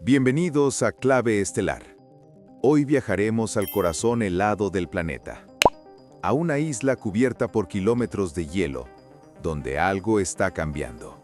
Bienvenidos a Clave Estelar. Hoy viajaremos al corazón helado del planeta, a una isla cubierta por kilómetros de hielo, donde algo está cambiando.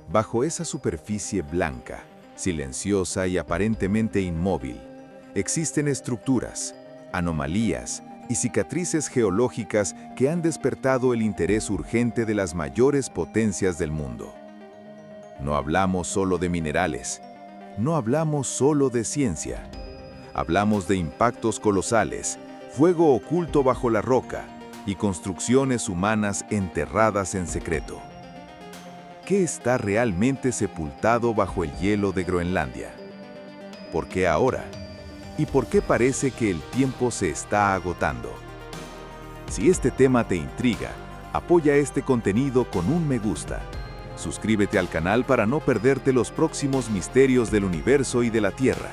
Bajo esa superficie blanca, silenciosa y aparentemente inmóvil, existen estructuras, anomalías y cicatrices geológicas que han despertado el interés urgente de las mayores potencias del mundo. No hablamos solo de minerales, no hablamos solo de ciencia. Hablamos de impactos colosales, fuego oculto bajo la roca y construcciones humanas enterradas en secreto. ¿Qué está realmente sepultado bajo el hielo de Groenlandia? ¿Por qué ahora? ¿Y por qué parece que el tiempo se está agotando? Si este tema te intriga, apoya este contenido con un me gusta. Suscríbete al canal para no perderte los próximos misterios del universo y de la Tierra.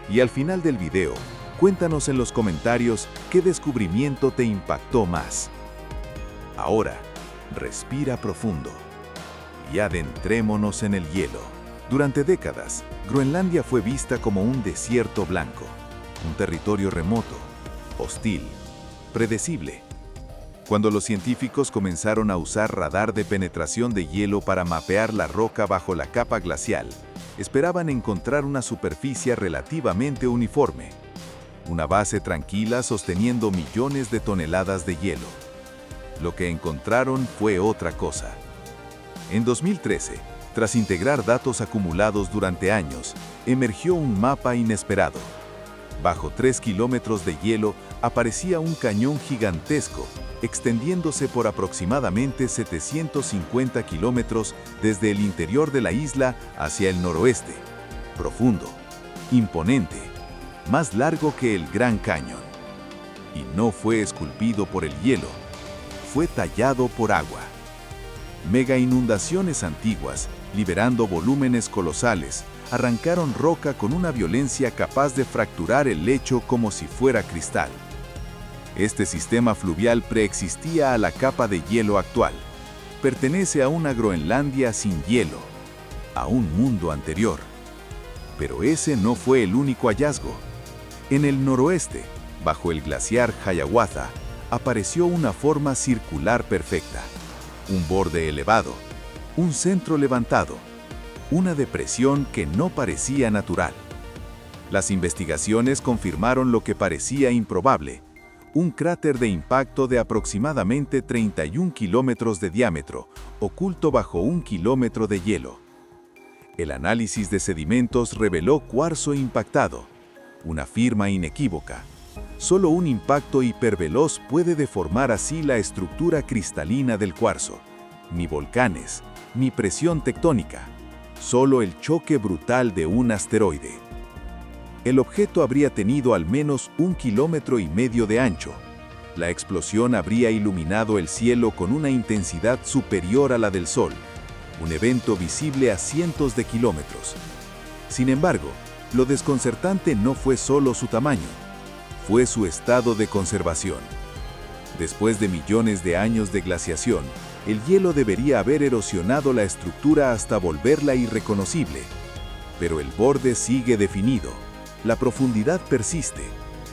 Y al final del video, cuéntanos en los comentarios qué descubrimiento te impactó más. Ahora, respira profundo y adentrémonos en el hielo. Durante décadas, Groenlandia fue vista como un desierto blanco, un territorio remoto, hostil, predecible. Cuando los científicos comenzaron a usar radar de penetración de hielo para mapear la roca bajo la capa glacial, esperaban encontrar una superficie relativamente uniforme, una base tranquila sosteniendo millones de toneladas de hielo. Lo que encontraron fue otra cosa. En 2013, tras integrar datos acumulados durante años, emergió un mapa inesperado. Bajo 3 kilómetros de hielo aparecía un cañón gigantesco, extendiéndose por aproximadamente 750 kilómetros desde el interior de la isla hacia el noroeste. Profundo, imponente, más largo que el Gran Cañón. Y no fue esculpido por el hielo, fue tallado por agua. Mega inundaciones antiguas, liberando volúmenes colosales, arrancaron roca con una violencia capaz de fracturar el lecho como si fuera cristal. Este sistema fluvial preexistía a la capa de hielo actual. Pertenece a una Groenlandia sin hielo, a un mundo anterior. Pero ese no fue el único hallazgo. En el noroeste, bajo el glaciar Hiawatha, apareció una forma circular perfecta. Un borde elevado, un centro levantado, una depresión que no parecía natural. Las investigaciones confirmaron lo que parecía improbable: un cráter de impacto de aproximadamente 31 kilómetros de diámetro, oculto bajo 1 kilómetro de hielo. El análisis de sedimentos reveló cuarzo impactado, una firma inequívoca. Solo un impacto hiperveloz puede deformar así la estructura cristalina del cuarzo. Ni volcanes, ni presión tectónica, solo el choque brutal de un asteroide. El objeto habría tenido al menos 1,5 kilómetros de ancho. La explosión habría iluminado el cielo con una intensidad superior a la del Sol, un evento visible a cientos de kilómetros. Sin embargo, lo desconcertante no fue solo su tamaño, fue su estado de conservación. Después de millones de años de glaciación, el hielo debería haber erosionado la estructura hasta volverla irreconocible. Pero el borde sigue definido. La profundidad persiste,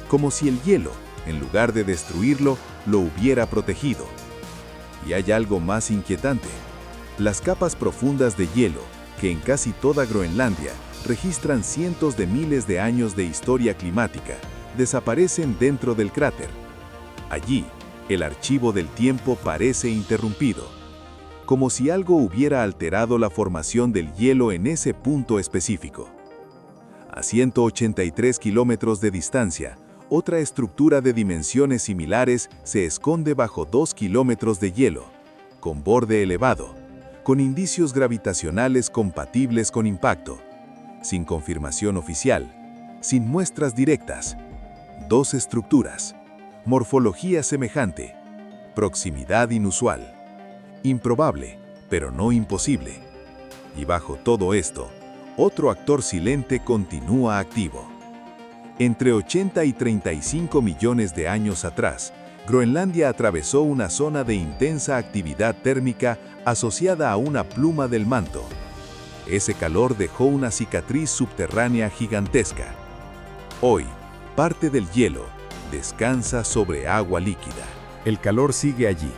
como si el hielo, en lugar de destruirlo, lo hubiera protegido. Y hay algo más inquietante. Las capas profundas de hielo, que en casi toda Groenlandia registran cientos de miles de años de historia climática, desaparecen dentro del cráter. Allí, el archivo del tiempo parece interrumpido, como si algo hubiera alterado la formación del hielo en ese punto específico. A 183 kilómetros de distancia, otra estructura de dimensiones similares se esconde bajo 2 kilómetros de hielo, con borde elevado, con indicios gravitacionales compatibles con impacto, sin confirmación oficial, sin muestras directas. 2 estructuras, morfología semejante, proximidad inusual, improbable, pero no imposible. Y bajo todo esto, otro actor silente continúa activo. Entre 80 y 35 millones de años atrás, Groenlandia atravesó una zona de intensa actividad térmica asociada a una pluma del manto. Ese calor dejó una cicatriz subterránea gigantesca. Hoy, parte del hielo descansa sobre agua líquida. El calor sigue allí,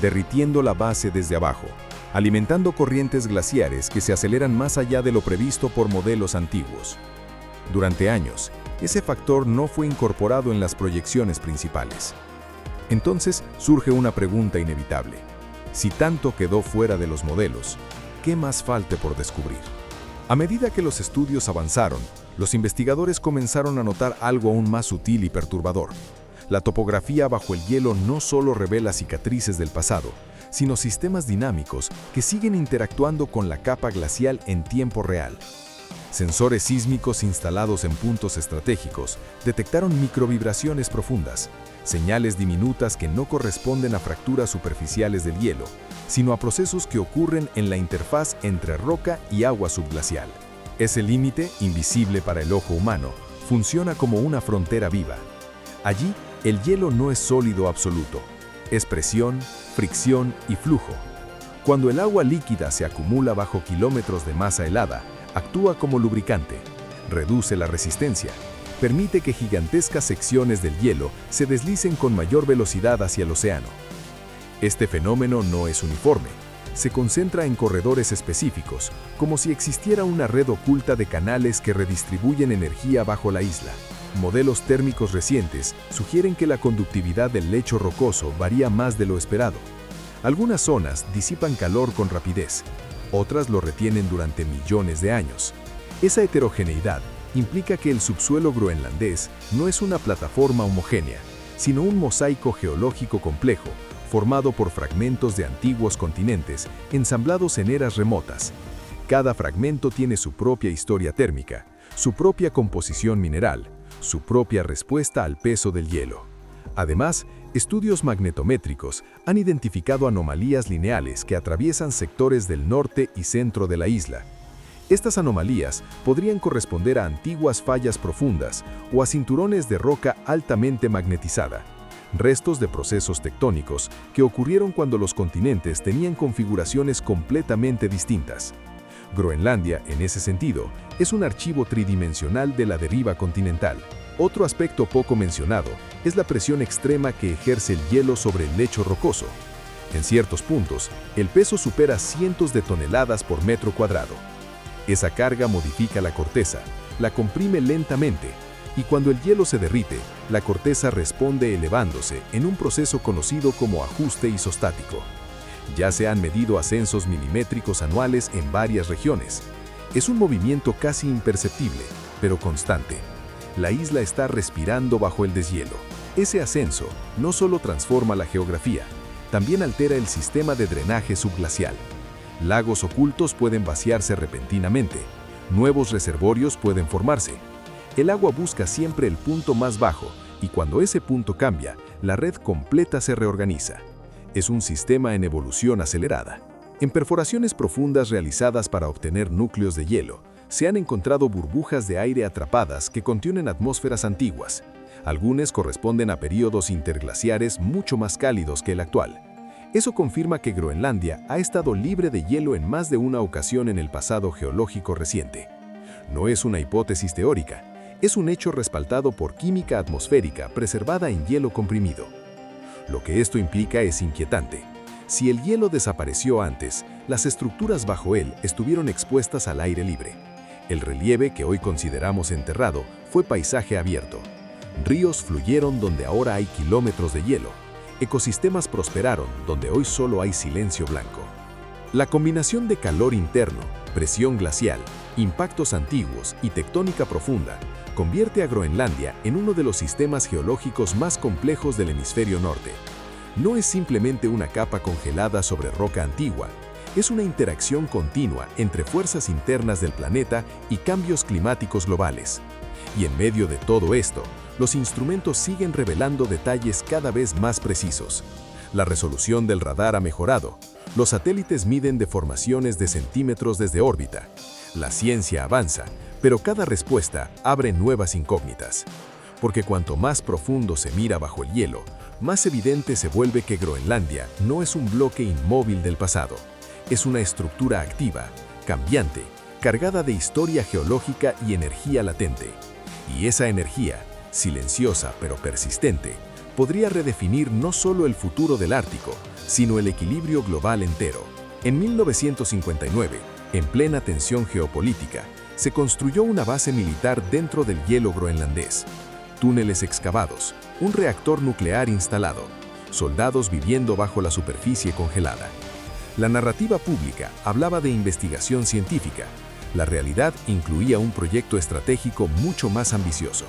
derritiendo la base desde abajo, alimentando corrientes glaciares que se aceleran más allá de lo previsto por modelos antiguos. Durante años, ese factor no fue incorporado en las proyecciones principales. Entonces surge una pregunta inevitable. Si tanto quedó fuera de los modelos, ¿qué más falta por descubrir? A medida que los estudios avanzaron, los investigadores comenzaron a notar algo aún más sutil y perturbador. La topografía bajo el hielo no solo revela cicatrices del pasado, sino sistemas dinámicos que siguen interactuando con la capa glacial en tiempo real. Sensores sísmicos instalados en puntos estratégicos detectaron microvibraciones profundas, señales diminutas que no corresponden a fracturas superficiales del hielo, sino a procesos que ocurren en la interfaz entre roca y agua subglacial. Ese límite, invisible para el ojo humano, funciona como una frontera viva. Allí, el hielo no es sólido absoluto, es presión, fricción y flujo. Cuando el agua líquida se acumula bajo kilómetros de masa helada, actúa como lubricante, reduce la resistencia, permite que gigantescas secciones del hielo se deslicen con mayor velocidad hacia el océano. Este fenómeno no es uniforme, se concentra en corredores específicos, como si existiera una red oculta de canales que redistribuyen energía bajo la isla. Modelos térmicos recientes sugieren que la conductividad del lecho rocoso varía más de lo esperado. Algunas zonas disipan calor con rapidez, otras lo retienen durante millones de años. Esa heterogeneidad implica que el subsuelo groenlandés no es una plataforma homogénea, sino un mosaico geológico complejo, formado por fragmentos de antiguos continentes ensamblados en eras remotas. Cada fragmento tiene su propia historia térmica, su propia composición mineral, su propia respuesta al peso del hielo. Además, estudios magnetométricos han identificado anomalías lineales que atraviesan sectores del norte y centro de la isla. Estas anomalías podrían corresponder a antiguas fallas profundas o a cinturones de roca altamente magnetizada, restos de procesos tectónicos que ocurrieron cuando los continentes tenían configuraciones completamente distintas. Groenlandia, en ese sentido, es un archivo tridimensional de la deriva continental. Otro aspecto poco mencionado es la presión extrema que ejerce el hielo sobre el lecho rocoso. En ciertos puntos, el peso supera cientos de toneladas por metro cuadrado. Esa carga modifica la corteza, la comprime lentamente, y cuando el hielo se derrite, la corteza responde elevándose en un proceso conocido como ajuste isostático. Ya se han medido ascensos milimétricos anuales en varias regiones. Es un movimiento casi imperceptible, pero constante. La isla está respirando bajo el deshielo. Ese ascenso no solo transforma la geografía, también altera el sistema de drenaje subglacial. Lagos ocultos pueden vaciarse repentinamente, nuevos reservorios pueden formarse. El agua busca siempre el punto más bajo, y cuando ese punto cambia, la red completa se reorganiza. Es un sistema en evolución acelerada. En perforaciones profundas realizadas para obtener núcleos de hielo, se han encontrado burbujas de aire atrapadas que contienen atmósferas antiguas. Algunas corresponden a períodos interglaciares mucho más cálidos que el actual. Eso confirma que Groenlandia ha estado libre de hielo en más de una ocasión en el pasado geológico reciente. No es una hipótesis teórica, es un hecho respaldado por química atmosférica preservada en hielo comprimido. Lo que esto implica es inquietante. Si el hielo desapareció antes, las estructuras bajo él estuvieron expuestas al aire libre. El relieve que hoy consideramos enterrado fue paisaje abierto. Ríos fluyeron donde ahora hay kilómetros de hielo. Ecosistemas prosperaron donde hoy solo hay silencio blanco. La combinación de calor interno, presión glacial, impactos antiguos y tectónica profunda convierte a Groenlandia en uno de los sistemas geológicos más complejos del hemisferio norte. No es simplemente una capa congelada sobre roca antigua, es una interacción continua entre fuerzas internas del planeta y cambios climáticos globales. Y en medio de todo esto, los instrumentos siguen revelando detalles cada vez más precisos. La resolución del radar ha mejorado, los satélites miden deformaciones de centímetros desde órbita. La ciencia avanza, pero cada respuesta abre nuevas incógnitas. Porque cuanto más profundo se mira bajo el hielo, más evidente se vuelve que Groenlandia no es un bloque inmóvil del pasado. Es una estructura activa, cambiante, cargada de historia geológica y energía latente. Y esa energía, silenciosa pero persistente, podría redefinir no solo el futuro del Ártico, sino el equilibrio global entero. En 1959, en plena tensión geopolítica, se construyó una base militar dentro del hielo groenlandés. Túneles excavados, un reactor nuclear instalado, soldados viviendo bajo la superficie congelada. La narrativa pública hablaba de investigación científica. La realidad incluía un proyecto estratégico mucho más ambicioso.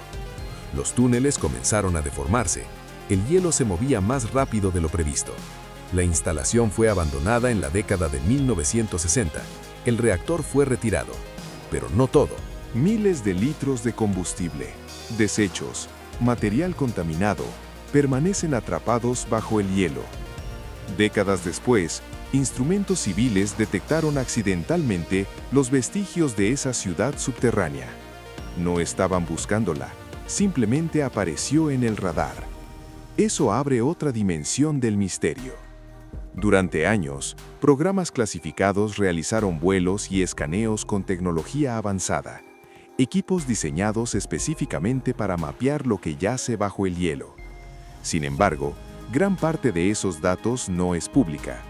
Los túneles comenzaron a deformarse. El hielo se movía más rápido de lo previsto. La instalación fue abandonada en la década de 1960. El reactor fue retirado. Pero no todo. Miles de litros de combustible, desechos, material contaminado, permanecen atrapados bajo el hielo. Décadas después, instrumentos civiles detectaron accidentalmente los vestigios de esa ciudad subterránea. No estaban buscándola, simplemente apareció en el radar. Eso abre otra dimensión del misterio. Durante años, programas clasificados realizaron vuelos y escaneos con tecnología avanzada, equipos diseñados específicamente para mapear lo que yace bajo el hielo. Sin embargo, gran parte de esos datos no es pública.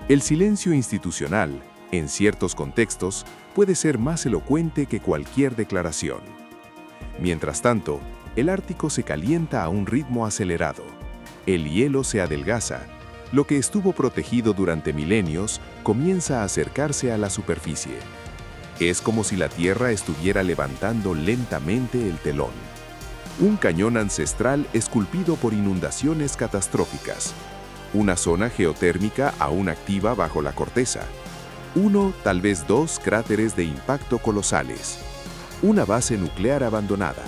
El silencio institucional, en ciertos contextos, puede ser más elocuente que cualquier declaración. Mientras tanto, el Ártico se calienta a un ritmo acelerado. El hielo se adelgaza. Lo que estuvo protegido durante milenios comienza a acercarse a la superficie. Es como si la Tierra estuviera levantando lentamente el telón. Un cañón ancestral esculpido por inundaciones catastróficas. Una zona geotérmica aún activa bajo la corteza. Uno, tal vez dos cráteres de impacto colosales. Una base nuclear abandonada.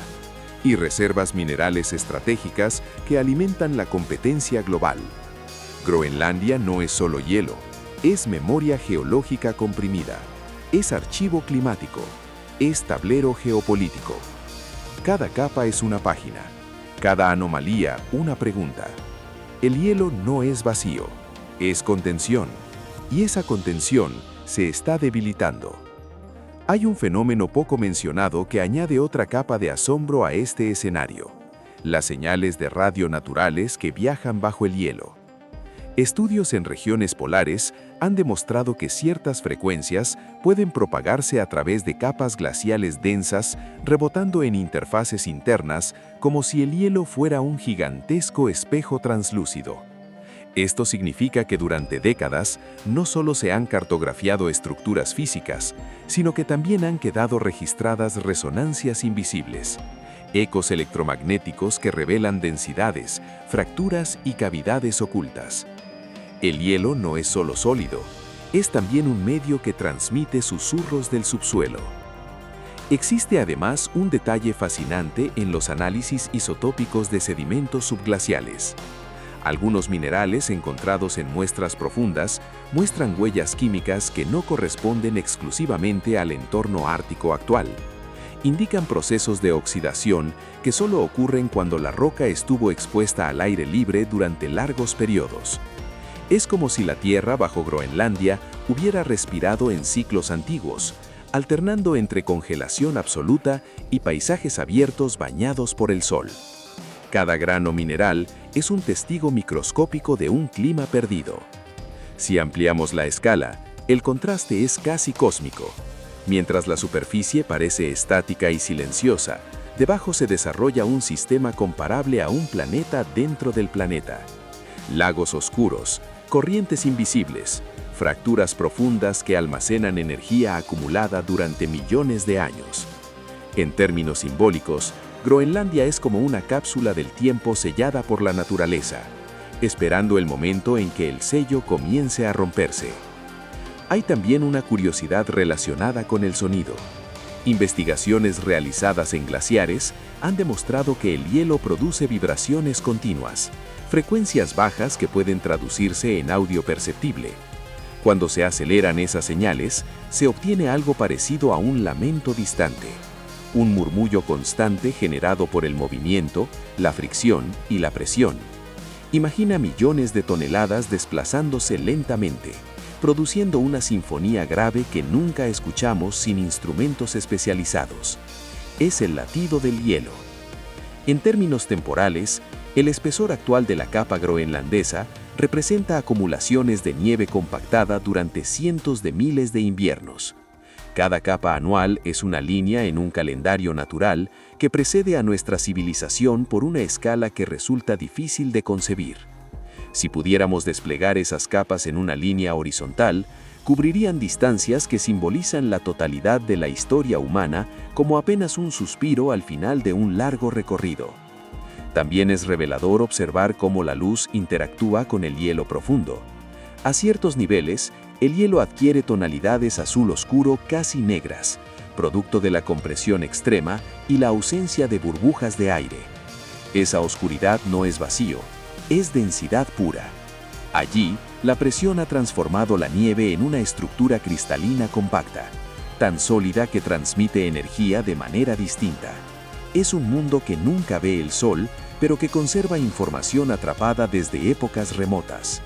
Y reservas minerales estratégicas que alimentan la competencia global. Groenlandia no es solo hielo, es memoria geológica comprimida, es archivo climático, es tablero geopolítico. Cada capa es una página, cada anomalía una pregunta. El hielo no es vacío, es contención, y esa contención se está debilitando. Hay un fenómeno poco mencionado que añade otra capa de asombro a este escenario: las señales de radio naturales que viajan bajo el hielo. Estudios en regiones polares han demostrado que ciertas frecuencias pueden propagarse a través de capas glaciales densas, rebotando en interfaces internas como si el hielo fuera un gigantesco espejo translúcido. Esto significa que durante décadas no solo se han cartografiado estructuras físicas, sino que también han quedado registradas resonancias invisibles, ecos electromagnéticos que revelan densidades, fracturas y cavidades ocultas. El hielo no es solo sólido, es también un medio que transmite susurros del subsuelo. Existe además un detalle fascinante en los análisis isotópicos de sedimentos subglaciales. Algunos minerales encontrados en muestras profundas muestran huellas químicas que no corresponden exclusivamente al entorno ártico actual. Indican procesos de oxidación que solo ocurren cuando la roca estuvo expuesta al aire libre durante largos periodos. Es como si la Tierra bajo Groenlandia hubiera respirado en ciclos antiguos, alternando entre congelación absoluta y paisajes abiertos bañados por el sol. Cada grano mineral es un testigo microscópico de un clima perdido. Si ampliamos la escala, el contraste es casi cósmico. Mientras la superficie parece estática y silenciosa, debajo se desarrolla un sistema comparable a un planeta dentro del planeta. Lagos oscuros, corrientes invisibles, fracturas profundas que almacenan energía acumulada durante millones de años. En términos simbólicos, Groenlandia es como una cápsula del tiempo sellada por la naturaleza, esperando el momento en que el sello comience a romperse. Hay también una curiosidad relacionada con el sonido. Investigaciones realizadas en glaciares han demostrado que el hielo produce vibraciones continuas, frecuencias bajas que pueden traducirse en audio perceptible. Cuando se aceleran esas señales, se obtiene algo parecido a un lamento distante, un murmullo constante generado por el movimiento, la fricción y la presión. Imagina millones de toneladas desplazándose lentamente, produciendo una sinfonía grave que nunca escuchamos sin instrumentos especializados. Es el latido del hielo. En términos temporales, el espesor actual de la capa groenlandesa representa acumulaciones de nieve compactada durante cientos de miles de inviernos. Cada capa anual es una línea en un calendario natural que precede a nuestra civilización por una escala que resulta difícil de concebir. Si pudiéramos desplegar esas capas en una línea horizontal, cubrirían distancias que simbolizan la totalidad de la historia humana como apenas un suspiro al final de un largo recorrido. También es revelador observar cómo la luz interactúa con el hielo profundo. A ciertos niveles, el hielo adquiere tonalidades azul oscuro casi negras, producto de la compresión extrema y la ausencia de burbujas de aire. Esa oscuridad no es vacío, es densidad pura. Allí, la presión ha transformado la nieve en una estructura cristalina compacta, tan sólida que transmite energía de manera distinta. Es un mundo que nunca ve el sol, pero que conserva información atrapada desde épocas remotas.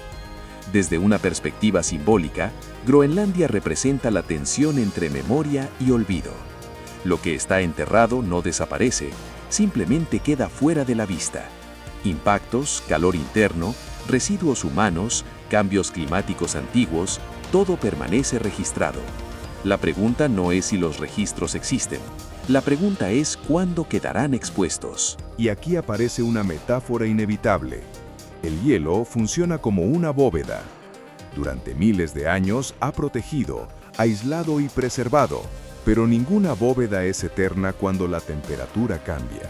Desde una perspectiva simbólica, Groenlandia representa la tensión entre memoria y olvido. Lo que está enterrado no desaparece, simplemente queda fuera de la vista. Impactos, calor interno, residuos humanos, cambios climáticos antiguos, todo permanece registrado. La pregunta no es si los registros existen. La pregunta es cuándo quedarán expuestos. Y aquí aparece una metáfora inevitable. El hielo funciona como una bóveda. Durante miles de años ha protegido, aislado y preservado, pero ninguna bóveda es eterna cuando la temperatura cambia.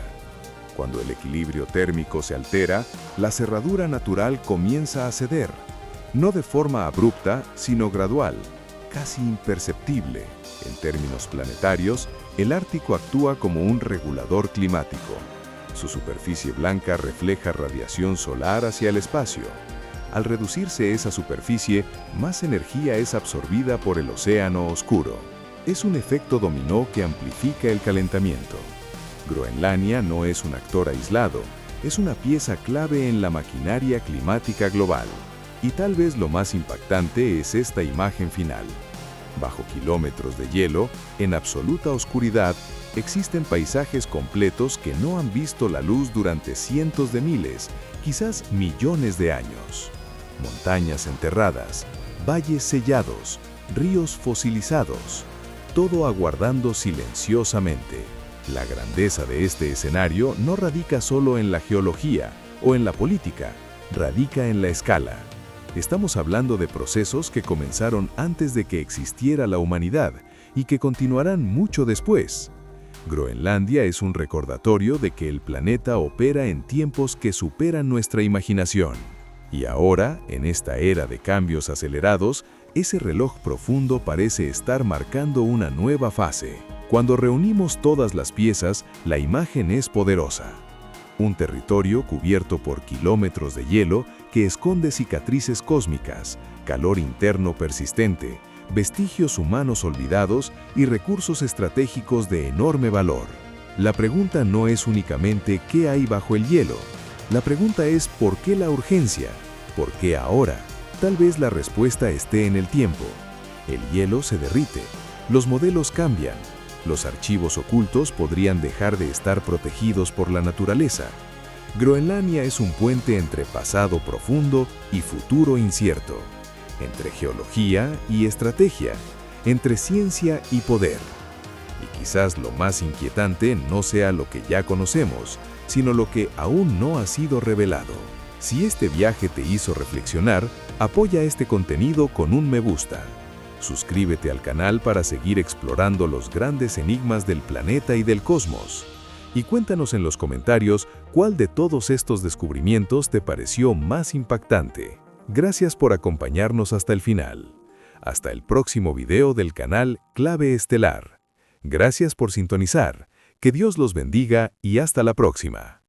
Cuando el equilibrio térmico se altera, la cerradura natural comienza a ceder, no de forma abrupta, sino gradual, casi imperceptible. En términos planetarios, el Ártico actúa como un regulador climático. Su superficie blanca refleja radiación solar hacia el espacio. Al reducirse esa superficie, más energía es absorbida por el océano oscuro. Es un efecto dominó que amplifica el calentamiento. Groenlandia no es un actor aislado, es una pieza clave en la maquinaria climática global. Y tal vez lo más impactante es esta imagen final. Bajo kilómetros de hielo, en absoluta oscuridad, existen paisajes completos que no han visto la luz durante cientos de miles, quizás millones de años. Montañas enterradas, valles sellados, ríos fosilizados, todo aguardando silenciosamente. La grandeza de este escenario no radica solo en la geología o en la política, radica en la escala. Estamos hablando de procesos que comenzaron antes de que existiera la humanidad y que continuarán mucho después. Groenlandia es un recordatorio de que el planeta opera en tiempos que superan nuestra imaginación. Y ahora, en esta era de cambios acelerados, ese reloj profundo parece estar marcando una nueva fase. Cuando reunimos todas las piezas, la imagen es poderosa. Un territorio cubierto por kilómetros de hielo que esconde cicatrices cósmicas, calor interno persistente, vestigios humanos olvidados y recursos estratégicos de enorme valor. La pregunta no es únicamente ¿qué hay bajo el hielo? La pregunta es ¿por qué la urgencia? ¿Por qué ahora? Tal vez la respuesta esté en el tiempo. El hielo se derrite, los modelos cambian, los archivos ocultos podrían dejar de estar protegidos por la naturaleza. Groenlandia es un puente entre pasado profundo y futuro incierto, entre geología y estrategia, entre ciencia y poder. Y quizás lo más inquietante no sea lo que ya conocemos, sino lo que aún no ha sido revelado. Si este viaje te hizo reflexionar, apoya este contenido con un me gusta. Suscríbete al canal para seguir explorando los grandes enigmas del planeta y del cosmos. Y cuéntanos en los comentarios cuál de todos estos descubrimientos te pareció más impactante. Gracias por acompañarnos hasta el final. Hasta el próximo video del canal Clave Estelar. Gracias por sintonizar. Que Dios los bendiga y hasta la próxima.